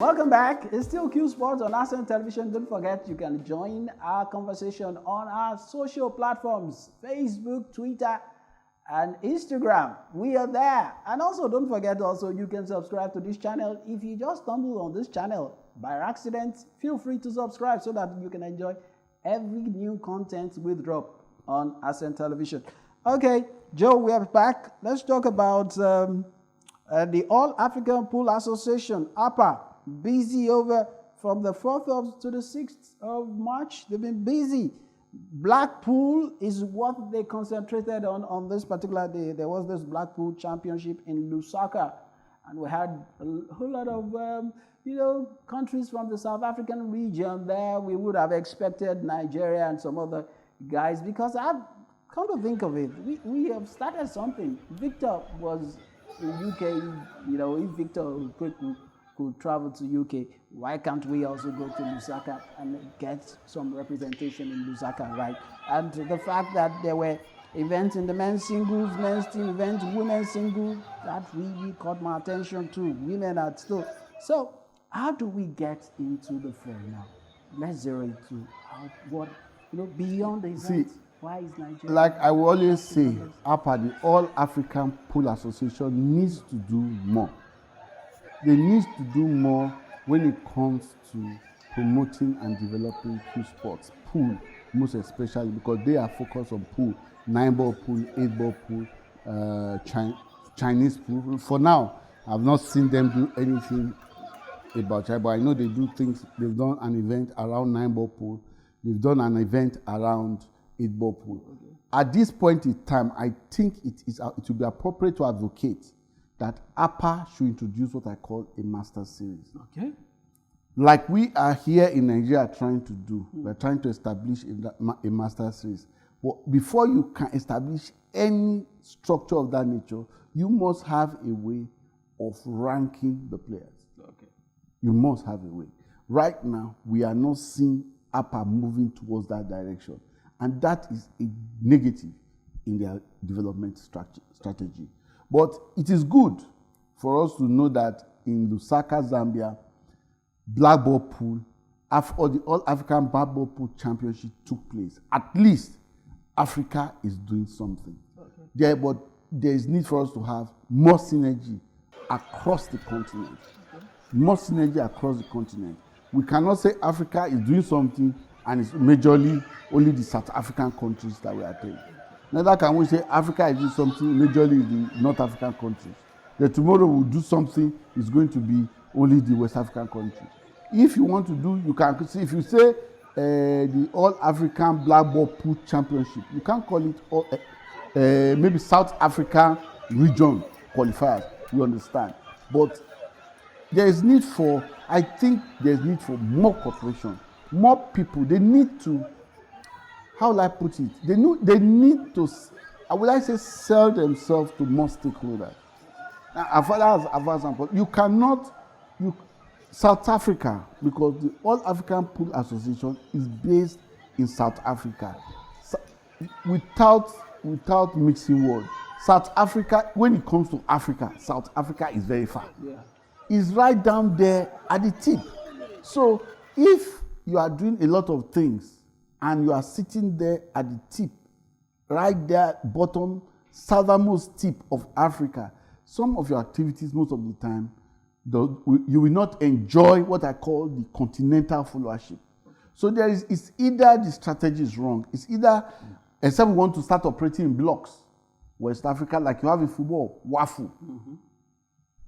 Welcome back. It's still Q Sports on Arsenal Television. Don't forget you can join our conversation on our social platforms, Facebook, Twitter, and Instagram. We are there. And also don't forget you can subscribe to this channel. If you just stumble on this channel by accident, feel free to subscribe so that you can enjoy every new content we drop on Arsenal Television. Okay, Joe, we are back. Let's talk about the All African Pool Association, APA. Busy over from the 4th to the 6th of March. They've been busy. Blackpool is what they concentrated on this particular day. There was this Blackpool Championship in Lusaka, and we had a whole lot of countries from the South African region there. We would have expected Nigeria and some other guys, because I've come to think of it, we have started something. Victor was in UK. If Victor could travel to UK, why can't we also go to Lusaka and get some representation in Lusaka, right? And the fact that there were events in the men's singles, men's team events, women's singles, that really caught my attention too. Women are still. So how do we get into the fray now? Let's zero it to what, beyond the event. Why is Nigeria? Like I will always say, APA, the All African Pool Association, needs to do more. They need to do more when it comes to promoting and developing Q sports, pool, most especially because they are focused on pool, 9-ball pool, 8-ball pool, Chinese pool. For now, I've not seen them do anything about China, but I know they do things. They've done an event around 9-ball pool. They've done an event around 8-ball pool. Okay. At this point in time, I think it would be appropriate to advocate that APA should introduce what I call a master series. Okay. Like we are here in Nigeria trying to do. We're trying to establish a master series. But before you can establish any structure of that nature, you must have a way of ranking the players. Okay. You must have a way. Right now, we are not seeing APA moving towards that direction. And that is a negative in their development strategy. But it is good for us to know that in Lusaka, Zambia, Black Ball Pool, the All African Black Ball Pool Championship took place. At least Africa is doing something. Okay. But there is need for us to have more synergy across the continent. Okay. More synergy across the continent. We cannot say Africa is doing something and it's majorly only the South African countries that we are taking. Neither can we say Africa is doing something majorly the North African countries. That tomorrow we'll do something, it's going to be only the West African countries. If you want to do, you can see, if you say the All African Black Ball Pool Championship, you can call it maybe South African region qualifiers, you understand. But there is need for, I think there's need for more cooperation, more people. They need to, how will I put it? They need to, would I say, sell themselves to more stakeholders. Now, as example, you cannot, South Africa, because the All African Pool Association is based in South Africa. So, without mixing words, South Africa, when it comes to Africa, South Africa is very far. Yeah. It's right down there at the tip. So if you are doing a lot of things, and you are sitting there at the tip, right there, bottom, southernmost tip of Africa, some of your activities, most of the time, you will not enjoy what I call the continental followership. So it's either the strategy is wrong, it's either, except we want to start operating in blocks, West Africa, like you have in football, WAFU. Mm-hmm.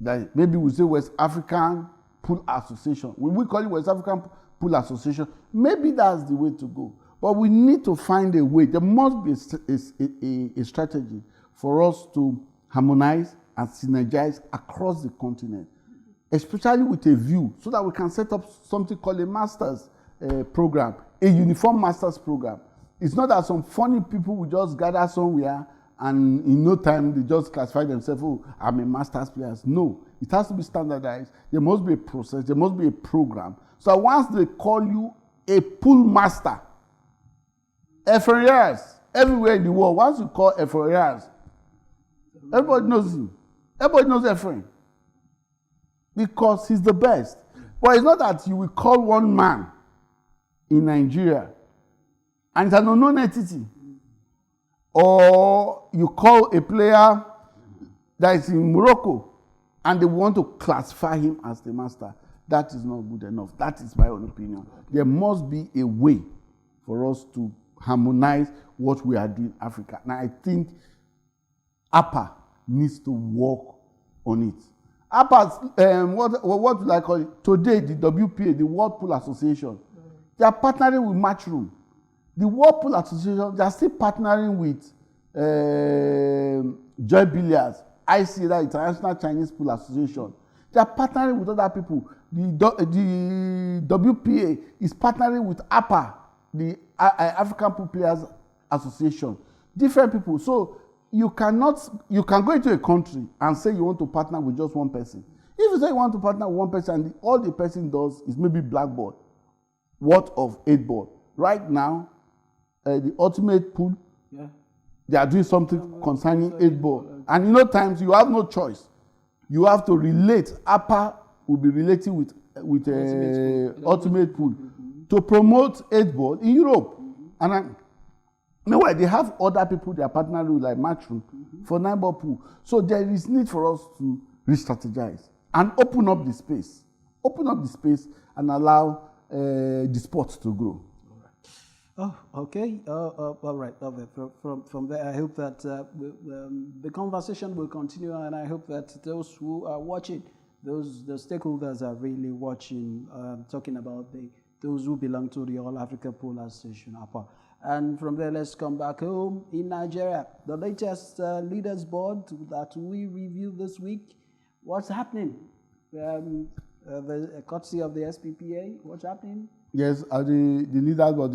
That maybe we say West African Pool Association. When we call it West African Pool Association, maybe that's the way to go. But we need to find a way. There must be a strategy for us to harmonize and synergize across the continent, especially with a view, so that we can set up something called a master's program, a uniform master's program. It's not that some funny people will just gather somewhere and in no time they just classify themselves, oh, I'm a master's player. No, it has to be standardized. There must be a process. There must be a program. So once they call you a pool master, FRAs, everywhere in the world, once you call FRAs, everybody knows you. Everybody knows Ephraim because he's the best. But it's not that you will call one man in Nigeria and it's an unknown entity. Or you call a player that is in Morocco and they want to classify him as the master. That is not good enough. That is my own opinion. There must be a way for us to harmonize what we are doing in Africa. And I think APA needs to work on it. APA, what do I call it? Today, the WPA, the World Pool Association, they are partnering with Matchroom. The World Pool Association, they are still partnering with Joy Billiards, ICA, International Chinese Pool Association. They are partnering with other people. The WPA is partnering with APA, the African Pool Players Association. Different people. So you can go into a country and say you want to partner with just one person. If you say you want to partner with one person and all the person does is maybe blackboard, what of 8 ball? Right now, the ultimate pool, they are doing something concerning 8 ball. And times you have no choice. You have to relate. APA will be relating with ultimate pool to promote 8 ball in Europe. And meanwhile, they have other people they are partnering with, like Matchroom, for 9 ball pool. So there is need for us to re-strategize and open up the space. Open up the space and allow the sport to grow. Oh, okay. All right. From there, I hope that the conversation will continue, and I hope that those who are watching, the stakeholders are really watching, talking about those who belong to the All Africa Pool Association, APA. And from there, let's come back home in Nigeria. The latest leaders board that we reviewed this week. What's happening? The courtesy of the SPPA. What's happening? Yes, the leaders board,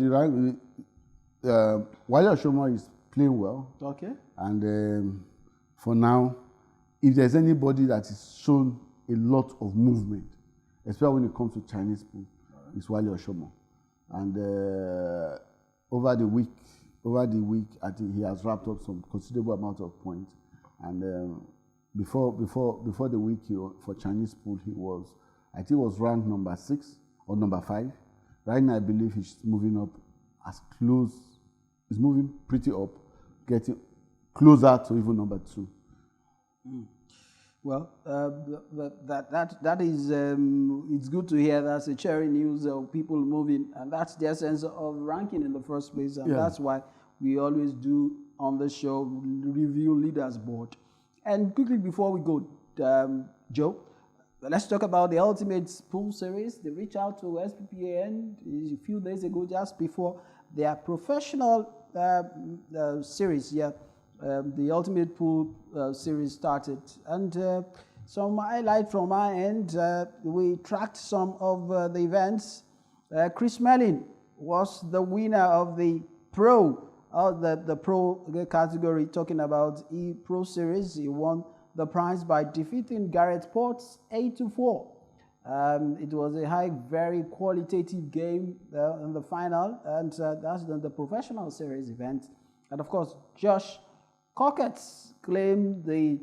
Wale Oshomo is playing well. Okay. And for now, if there's anybody that is shown a lot of movement, especially when it comes to Chinese pool, it's Wale Oshomo. And over the week, I think he has wrapped up some considerable amount of points. And before the week, for Chinese pool, I think he was ranked number 6 or number 5. Right now, I believe he's moving up he's moving pretty up, getting closer to even number 2. Well, that is, it's good to hear. That's a cheering news of people moving, and that's their sense of ranking in the first place, and that's why we always do on the show review leaders board. And quickly before we go, Joe, let's talk about the Ultimate Pool Series. They reached out to SPPA a few days ago, just before their professional series. The Ultimate Pool Series started. And some highlight from our end, we tracked some of the events. Chris Mellin was the winner of the Pro, the Pro category, talking about Pro Series. He won the prize by defeating Garrett Potts 8-4. It was a very qualitative game in the final, and that's the professional series event. And of course, Josh Cockett claimed the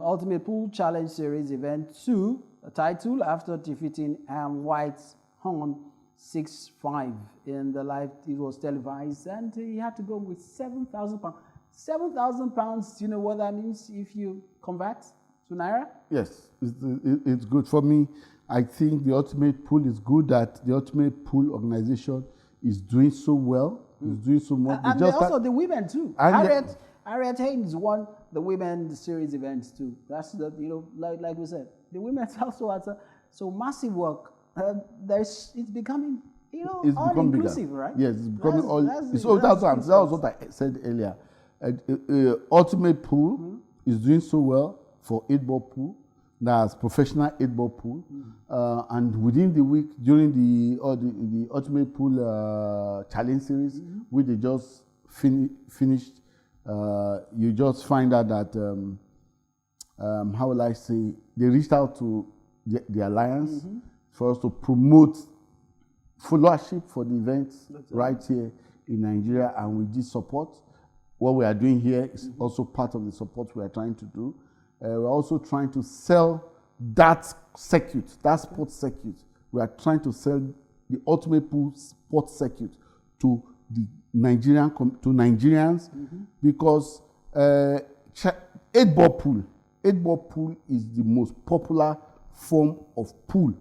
Ultimate Pool Challenge Series event 2 title after defeating White's Hearn 6-5 in the live. It was televised, and he had to go with £7,000. £7,000. You know what that means if you convert to naira? Yes, it's good for me. I think the Ultimate Pool is good that the Ultimate Pool organization is doing so well. Is doing so much. And also the women too. Harriet Haynes won the women's series events too. That's like we said, the women also had so massive work. It's becoming all inclusive, bigger. Right? Yes, it's becoming all. That's what I said earlier. Ultimate Pool is doing so well for 8 ball pool. That's professional 8 ball pool. And within the week, during the Ultimate Pool Challenge Series, which they just finished, you just find out that, how will I say, they reached out to the Alliance for us to promote followership for the events right here in Nigeria, and with this support. What we are doing here is also part of the support we are trying to do. We're also trying to sell that sports circuit we are trying to sell the ultimate pool sports circuit to the Nigerians because 8-ball pool is the most popular form of pool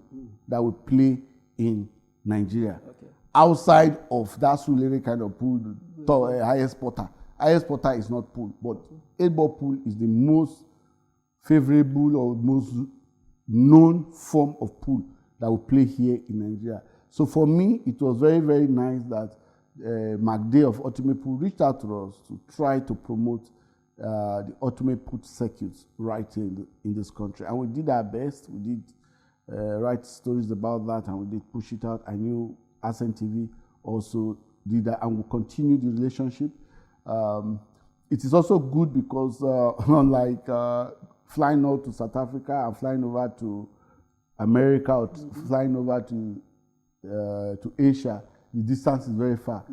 that we play in Nigeria. Okay. Outside of that Sulere kind of pool, highest porter. Highest porter is not pool, but 8-ball pool is the most favorable or most known form of pool that we play here in Nigeria. So for me, it was very, very nice that McDay of Ultimate Pool reached out to us to try to promote the Ultimate Pool circuits right here in this country. And we did our best. We did write stories about that, and we did push it out. I knew Ascent TV also did that, and we continue the relationship. It is also good because unlike flying out to South Africa and flying over to America or flying over to Asia, the distance is very far.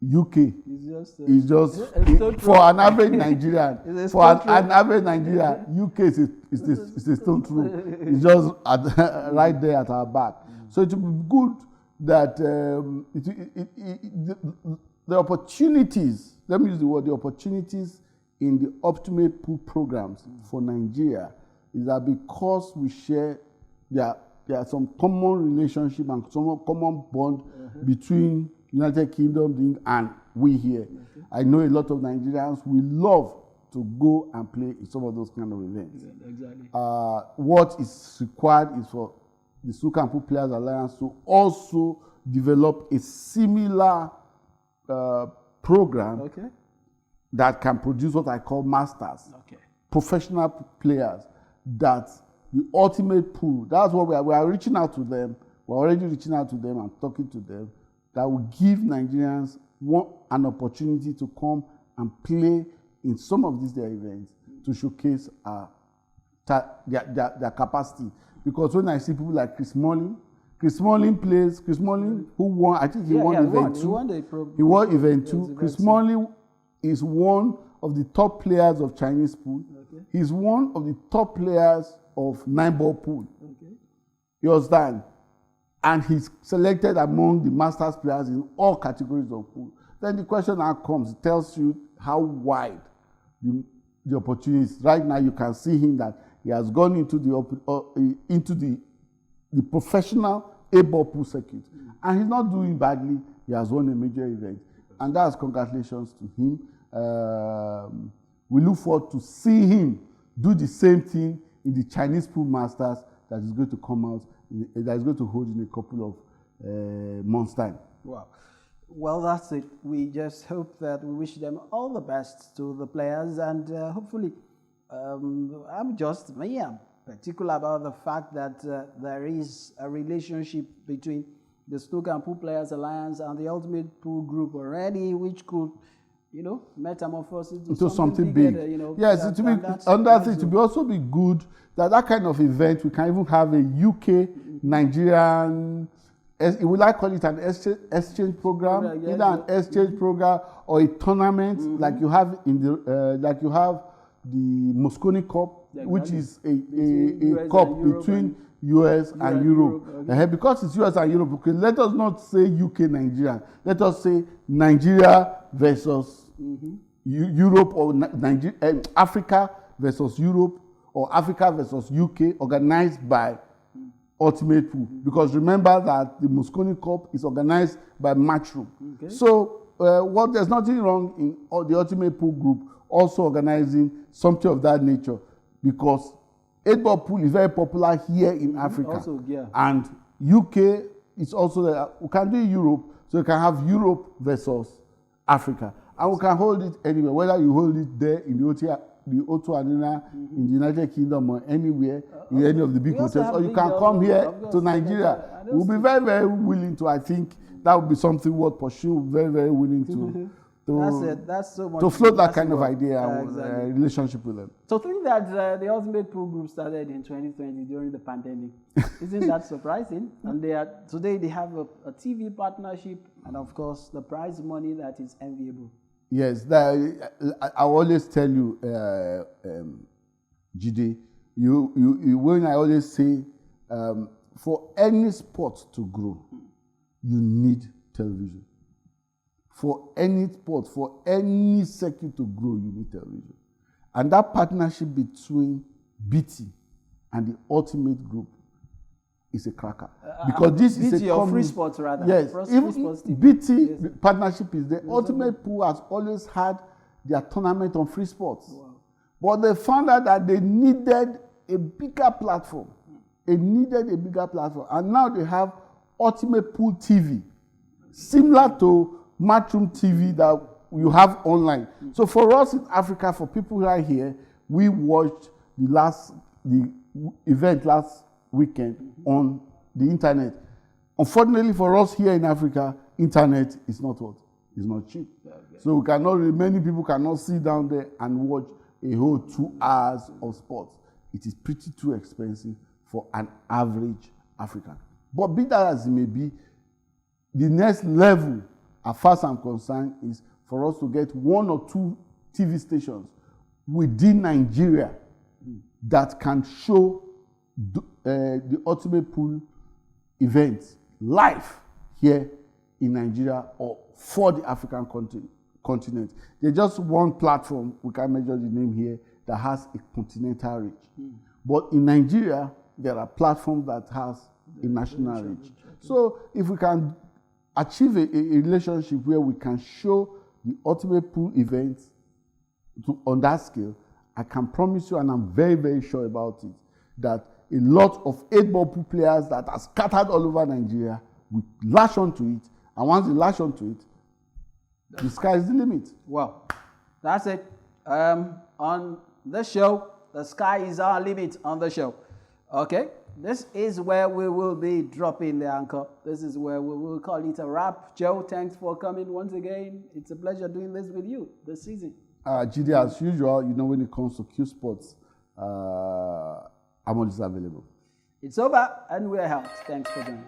UK is just for an average Nigerian. UK is a stone throw. It's just right there at our back. So it would be good that the opportunities. Let me use the word. The opportunities in the Ultimate Pool programs for Nigeria is that because we share, there are some common relationship and some common bond between United Kingdom and we here. I know a lot of Nigerians will love to go and play in some of those kind of events. Exactly. What is required is for the Snooker and Pool Players Alliance to also develop a similar program that can produce what I call masters, professional players that the ultimate pool. That's what we are reaching out to them. We're already reaching out to them and talking to them. That will give Nigerians an opportunity to come and play in some of these their events to showcase their capacity. Because when I see people like Chris Mullin who won, I think he won event 2. He won event 2. Chris Mullin is one of the top players of Chinese pool. He's one of the top players of 9-ball pool. You understand? And he's selected among the masters players in all categories of pool. Then the question now comes, it tells you how wide the opportunities. Right now you can see him that he has gone into the professional 8-ball pool circuit. And he's not doing badly. He has won a major event. And that's congratulations to him. We look forward to seeing him do the same thing in the Chinese Pool Masters that is going to come out, that is going to hold in a couple of months' time. Wow. Well, that's it. We just hope that we wish them all the best to the players, and hopefully, I'm particular about the fact that there is a relationship between the Snooker and Pool Players Alliance and the Ultimate Pool Group already, which could, metamorphose into something big. Yes, it will also be good that kind of event, we can even have a UK, Nigerian, would I call it an exchange program? Either an exchange program or a tournament like you have in the Mosconi Cup, which is a cup between US and Europe. Because it's US and Europe, let us not say UK, Nigeria. Let us say Nigeria versus Europe, or Africa versus Europe, or Africa versus UK, organized by Ultimate Pool. Because remember that the Mosconi Cup is organized by Matchroom. So there's nothing wrong in the Ultimate Pool Group also organizing something of that nature, because 8-ball pool is very popular here in Africa. And UK is also there. We can do Europe, so you can have Europe versus Africa. And we can hold it anywhere, whether you hold it there in the O2 Arena in the United Kingdom or anywhere in any of the big hotels, or you can come here to Nigeria. We'll be very, very willing to. I think that would be something worth pursuing. Very, very willing to that's so much to float that kind of idea and relationship with them. So think that the Ultimate Pool Group started in 2020 during the pandemic. Isn't that surprising? And today they have a TV partnership, and of course the prize money that is enviable. Yes, I always tell you, Jide, when I always say, for any sport to grow, you need television. For any sport, for any circuit to grow, you need television. And that partnership between BT and the Ultimate Group is a cracker. Because this BT is a or Free Sports rather. Yes, Free Sports TV. BT yes. partnership is the Ultimate Pool has always had their tournament on Free Sports. Wow. But they found out that they needed a bigger platform. They needed a bigger platform. And now they have Ultimate Pool TV, similar to Matchroom TV that you have online. So for us in Africa, for people right here, we watched the event last weekend on the internet. Unfortunately for us here in Africa, internet is not what? It's not cheap. Okay. So we cannot, many people cannot sit down there and watch a whole 2 hours of sports. It is pretty too expensive for an average African. But be that as it may be, the next level, as far as I'm concerned, is for us to get 1 or 2 TV stations within Nigeria that can show the Ultimate Pool events live here in Nigeria or for the African continent. There's just one platform, we can measure the name here, that has a continental reach. But in Nigeria, there are platforms that has a national reach. So if we can achieve a relationship where we can show the Ultimate Pool events on that scale, I can promise you, and I'm very, very sure about it, that a lot of 8-ball pool players that are scattered all over Nigeria will latch onto it, and once they latch onto it, the sky is the limit. Well, that's it. On the show, the sky is our limit on the show. Okay? This is where we will be dropping the anchor. This is where we will call it a wrap. Joe, thanks for coming once again. It's a pleasure doing this with you this season. Jide, as usual, you know, when it comes to Q Sports, I'm always available. It's over and we're out. Thanks for joining.